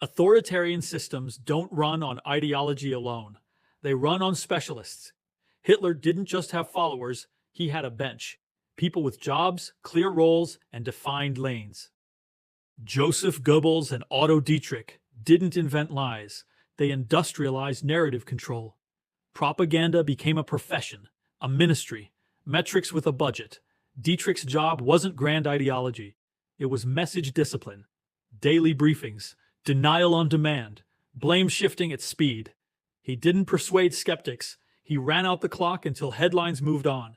Authoritarian systems don't run on ideology alone. They run on specialists. Hitler didn't just have followers, he had a bench. People with jobs, clear roles, and defined lanes. Joseph Goebbels and Otto Dietrich didn't invent lies. They industrialized narrative control. Propaganda became a profession, a ministry, metrics with a budget. Dietrich's job wasn't grand ideology. It was message discipline, daily briefings, denial on demand, blame shifting at speed. He didn't persuade skeptics. He ran out the clock until headlines moved on.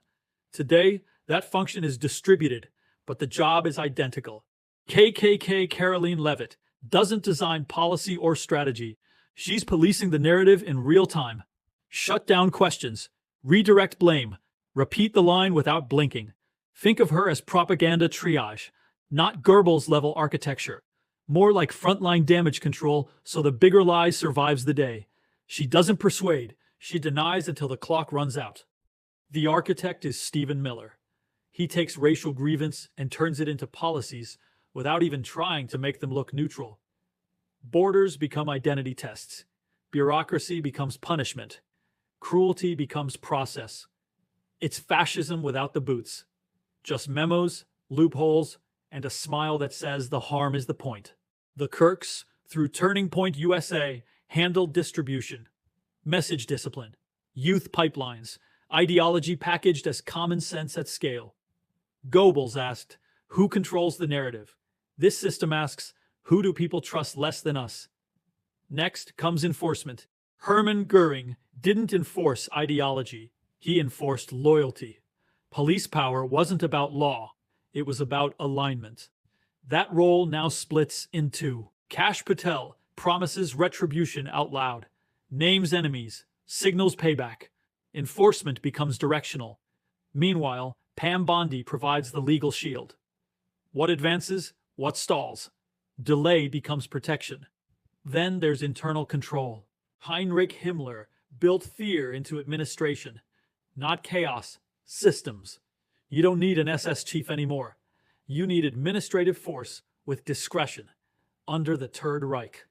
Today, that function is distributed, but the job is identical. KKK Caroline Levitt doesn't design policy or strategy. She's policing the narrative in real time. Shut down questions, redirect blame, repeat the line without blinking. Think of her as propaganda triage, not Goebbels-level architecture. More like frontline damage control so the bigger lie survives the day. She doesn't persuade, she denies until the clock runs out. The architect is Stephen Miller. He takes racial grievance and turns it into policies without even trying to make them look neutral. Borders become identity tests. Bureaucracy becomes punishment. Cruelty becomes process. It's fascism without the boots. Just memos, loopholes, and a smile that says the harm is the point. The Kirks, through Turning Point USA, handled distribution, message discipline, youth pipelines, ideology packaged as common sense at scale. Goebbels asked, who controls the narrative? This system asks, who do people trust less than us? Next comes enforcement. Hermann Goering didn't enforce ideology. He enforced loyalty. Police power wasn't about law. It was about alignment. That role now splits in two. Kash Patel promises retribution out loud, names enemies, signals payback. Enforcement becomes directional. Meanwhile, Pam Bondi provides the legal shield. What advances? What stalls? Delay becomes protection. Then there's internal control. Heinrich Himmler built fear into administration. Not chaos, systems. You don't need an SS chief anymore. You need administrative force with discretion under the Third Reich.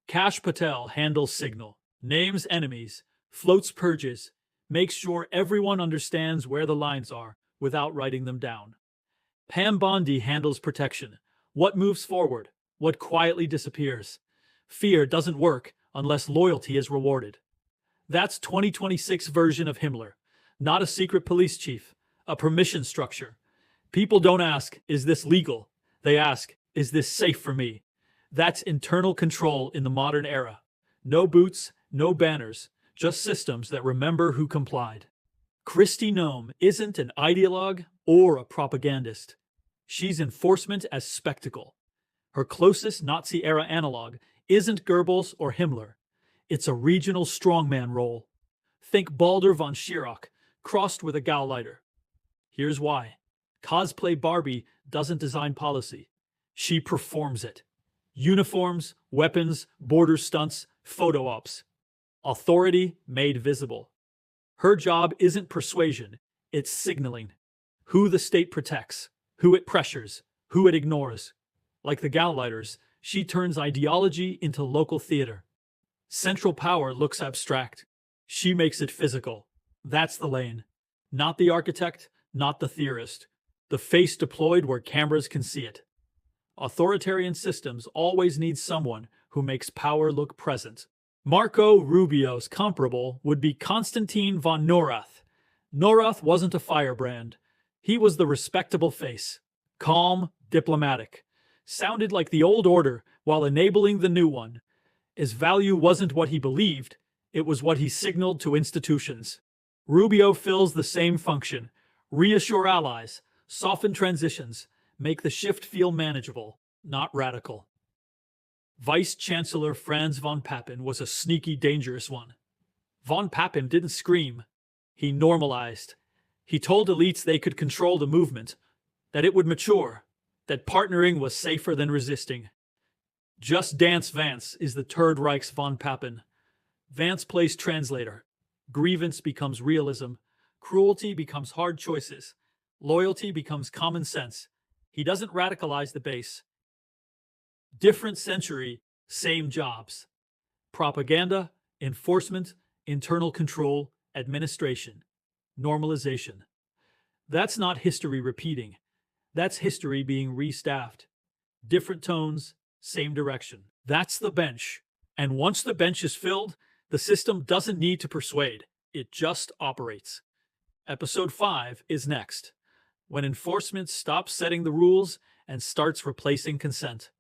Kash Patel handles signal, names enemies, floats purges, makes sure everyone understands where the lines are without writing them down. Pam Bondi handles protection. What moves forward? What quietly disappears? Fear doesn't work unless loyalty is rewarded. That's 2026 version of Himmler. Not a secret police chief, a permission structure. People don't ask, is this legal? They ask, is this safe for me? That's internal control in the modern era. No boots, no banners, just systems that remember who complied. Kristi Noem isn't an ideologue or a propagandist. She's enforcement as spectacle. Her closest Nazi-era analog isn't Goebbels or Himmler. It's a regional strongman role. Think Baldur von Schirach, crossed with a Gauleiter. Here's why. Cosplay Barbie doesn't design policy. She performs it. Uniforms, weapons, border stunts, photo ops. Authority made visible. Her job isn't persuasion, it's signaling. Who the state protects, who it pressures, who it ignores. Like the Gauleiters, she turns ideology into local theater. Central power looks abstract. She makes it physical. That's the lane. Not the architect, not the theorist. The face deployed where cameras can see it. Authoritarian systems always need someone who makes power look present. Marco Rubio's comparable would be Konstantin von Neurath. Neurath wasn't a firebrand. He was the respectable face. Calm, diplomatic. Sounded like the old order while enabling the new one. His value wasn't what he believed, it was what he signaled to institutions. Rubio fills the same function. Reassure allies, soften transitions, make the shift feel manageable, not radical. Vice Chancellor Franz von Papen was a sneaky, dangerous one. Von Papen didn't scream. He normalized. He told elites they could control the movement, that it would mature, that partnering was safer than resisting. Just Dance Vance is the Third Reich's von Papen. Vance plays translator. Grievance becomes realism. Cruelty becomes hard choices. Loyalty becomes common sense. He doesn't radicalize the base. Different century, same jobs. Propaganda, enforcement, internal control, administration, normalization. That's not history repeating. That's history being restaffed. Different tones, same direction. That's the bench. And once the bench is filled, the system doesn't need to persuade. It just operates. Episode 5 is next, when enforcement stops setting the rules and starts replacing consent.